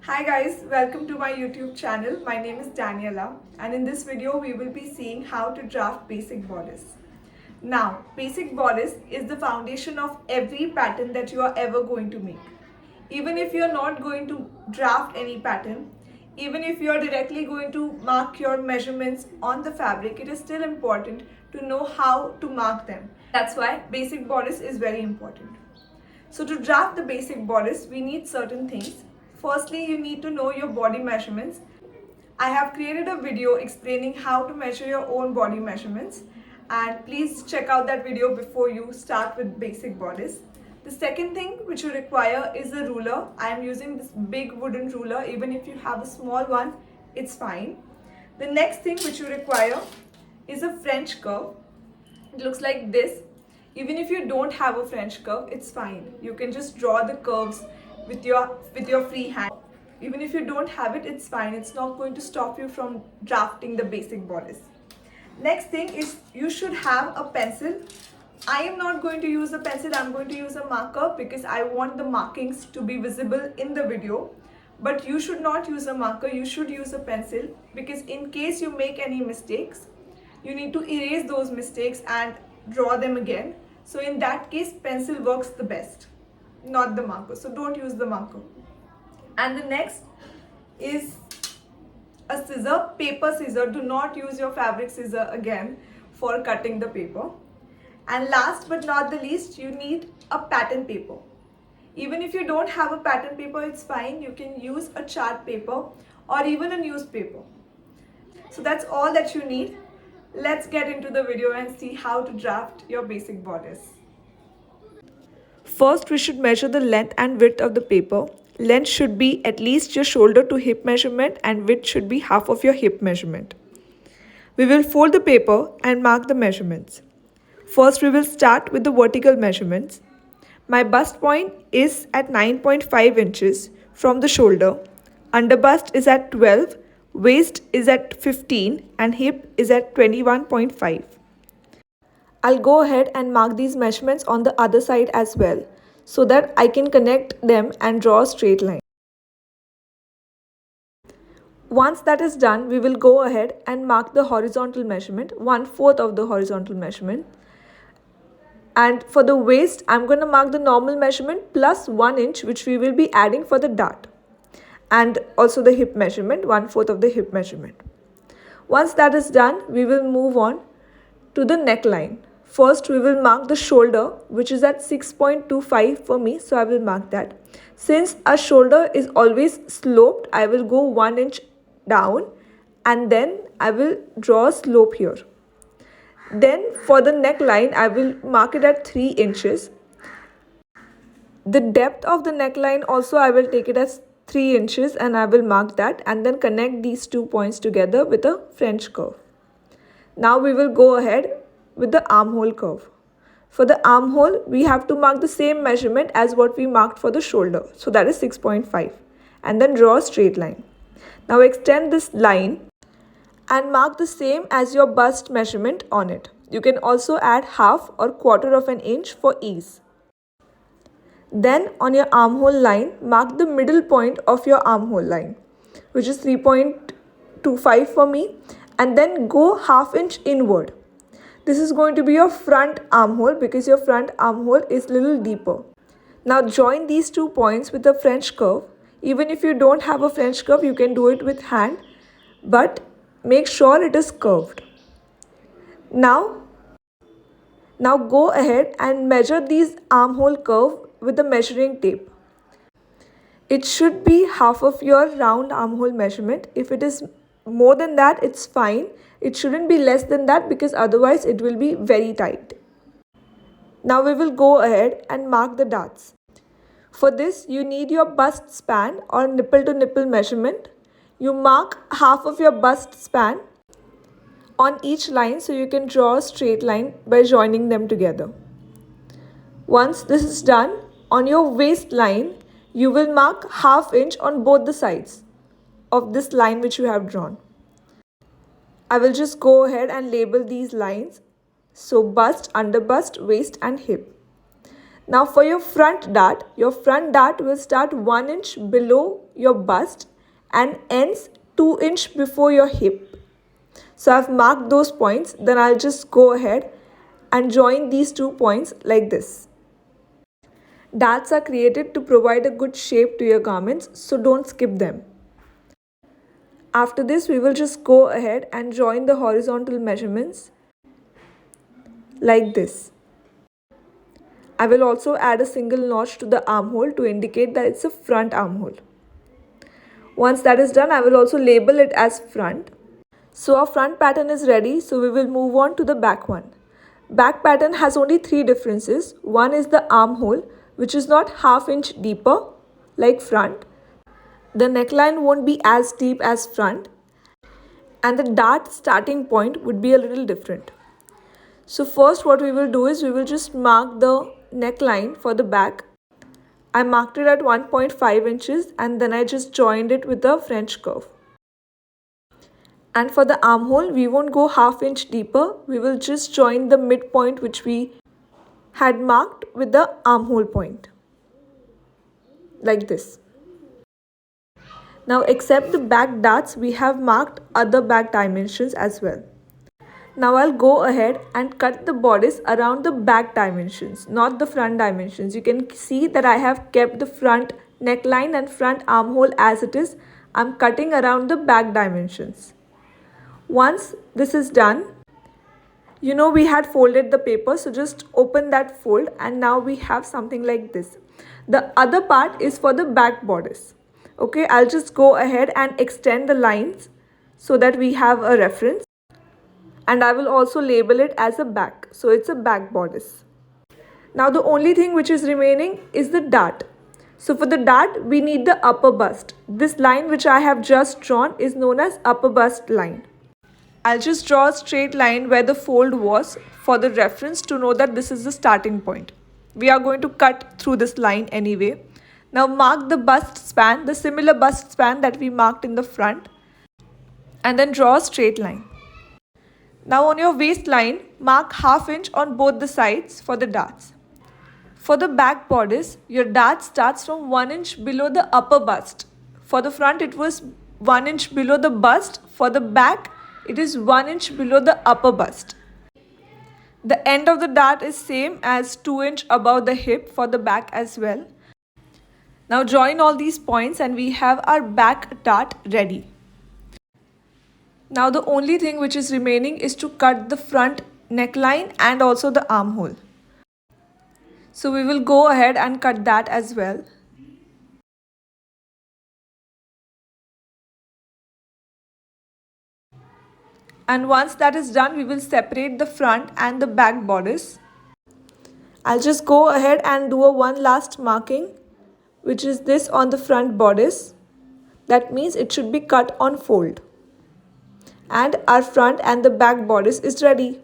Hi guys, welcome to my YouTube channel. My name is Daniela and in this video we will be seeing how to draft basic bodice. Now, basic bodice is the foundation of every pattern that you are ever going to make. Even if you are not going to draft any pattern, even if you are directly going to mark your measurements on the fabric, it is still important to know how to mark them. That's why basic bodice is very important. So to draft the basic bodice, we need certain things. Firstly, you need to know your body measurements. I have created a video explaining how to measure your own body measurements, and please check out that video before you start with basic bodice. The second thing which you require is a ruler. I am using this big wooden ruler. Even if you have a small one, it's fine. The next thing which you require is a French curve. It looks like this. Even if you don't have a French curve, it's fine. You can just draw the curves with your free hand. Even if you don't have it, it's fine. It's not going to stop you from drafting the basic bodice. Next thing is you should have a pencil. I am not going to use a pencil. I'm going to use a marker because I want the markings to be visible in the video. But you should not use a marker. You should use a pencil because in case you make any mistakes, you need to erase those mistakes and draw them again. So in that case, pencil works the best, not the marker. So don't use the marker. And the next is a scissor, paper scissor. Do not use your fabric scissor again for cutting the paper. And last but not the least, you need a pattern paper. Even if you don't have a pattern paper, it's fine. You can use a chart paper or even a newspaper. So that's all that you need. Let's get into the video and see how to draft your basic bodice. First, we should measure the length and width of the paper. Length should be at least your shoulder to hip measurement and width should be half of your hip measurement. We will fold the paper and mark the measurements. First, we will start with the vertical measurements. My bust point is at 9.5 inches from the shoulder. Under bust is at 12. Waist is at 15 and hip is at 21.5. I'll go ahead and mark these measurements on the other side as well so that I can connect them and draw a straight line. Once that is done, we will go ahead and mark the horizontal measurement, 1/4 of the horizontal measurement. And for the waist, I'm going to mark the normal measurement plus 1 inch which we will be adding for the dart. And also the hip measurement, 1/4 of the hip measurement. Once that is done, we will move on to the neckline. First, we will mark the shoulder, which is at 6.25 for me, so I will mark that. Since a shoulder is always sloped, I will go 1 inch down and then I will draw a slope here. Then for the neckline, I will mark it at 3 inches. The depth of the neckline also I will take it as 3 inches and I will mark that and then connect these 2 points together with a French curve. Now we will go ahead with the armhole curve. For the armhole, we have to mark the same measurement as what we marked for the shoulder. So that is 6.5 and then draw a straight line. Now extend this line and mark the same as your bust measurement on it. You can also add half or quarter of an inch for ease. Then on your armhole line, mark the middle point of your armhole line, which is 3.25 for me, and then go half inch inward. This is going to be your front armhole because your front armhole is a little deeper. Now join these 2 points with a French curve. Even if you don't have a French curve, you can do it with hand, but make sure it is curved. Now go ahead and measure these armhole curve with the measuring tape. It should be half of your round armhole measurement. If it is more than that, it's fine. It shouldn't be less than that because otherwise it will be very tight. Now we will go ahead and mark the darts. For this, you need your bust span or nipple to nipple measurement. You mark half of your bust span on each line so you can draw a straight line by joining them together. Once this is done, on your waistline, you will mark half inch on both the sides of this line which you have drawn. I will just go ahead and label these lines. So bust, under bust, waist and hip. Now for your front dart will start 1 inch below your bust and ends 2 inch before your hip. So I've marked those points, then I'll just go ahead and join these 2 points like this. Darts are created to provide a good shape to your garments, so don't skip them. After this, we will just go ahead and join the horizontal measurements like this. I will also add a single notch to the armhole to indicate that it's a front armhole. Once that is done, I will also label it as front. So our front pattern is ready, so we will move on to the back one. Back pattern has only 3 differences. One is the armhole, which is not ½ inch deeper like front. The neckline won't be as deep as front, and the dart starting point would be a little different. So first what we will do is we will just mark the neckline for the back. I marked it at 1.5 inches and then I just joined it with a French curve. And for the armhole, we won't go ½ inch deeper. We will just join the midpoint which we had marked with the armhole point. Like this. Now except the back darts, we have marked other back dimensions as well. Now I'll go ahead and cut the bodice around the back dimensions, not the front dimensions. You can see that I have kept the front neckline and front armhole as it is. I'm cutting around the back dimensions. Once this is done, we had folded the paper, so just open that fold and now we have something like this. The other part is for the back bodice. Okay, I'll just go ahead and extend the lines so that we have a reference. And I will also label it as a back, so it's a back bodice. Now the only thing which is remaining is the dart. So for the dart, we need the upper bust. This line which I have just drawn is known as upper bust line. I'll just draw a straight line where the fold was for the reference to know that this is the starting point. We are going to cut through this line anyway. Now mark the bust span, the similar bust span that we marked in the front, and then draw a straight line. Now on your waistline, mark ½ inch on both the sides for the darts. For the back bodice, your dart starts from 1 inch below the upper bust. For the front, it was 1 inch below the bust. For the back, it is 1 inch below the upper bust. The end of the dart is same as 2 inch above the hip for the back as well. Now join all these points and we have our back dart ready. Now the only thing which is remaining is to cut the front neckline and also the armhole. So we will go ahead and cut that as well. And once that is done, we will separate the front and the back bodice. I'll just go ahead and do one last marking, which is this on the front bodice. That means it should be cut on fold. And our front and the back bodice is ready.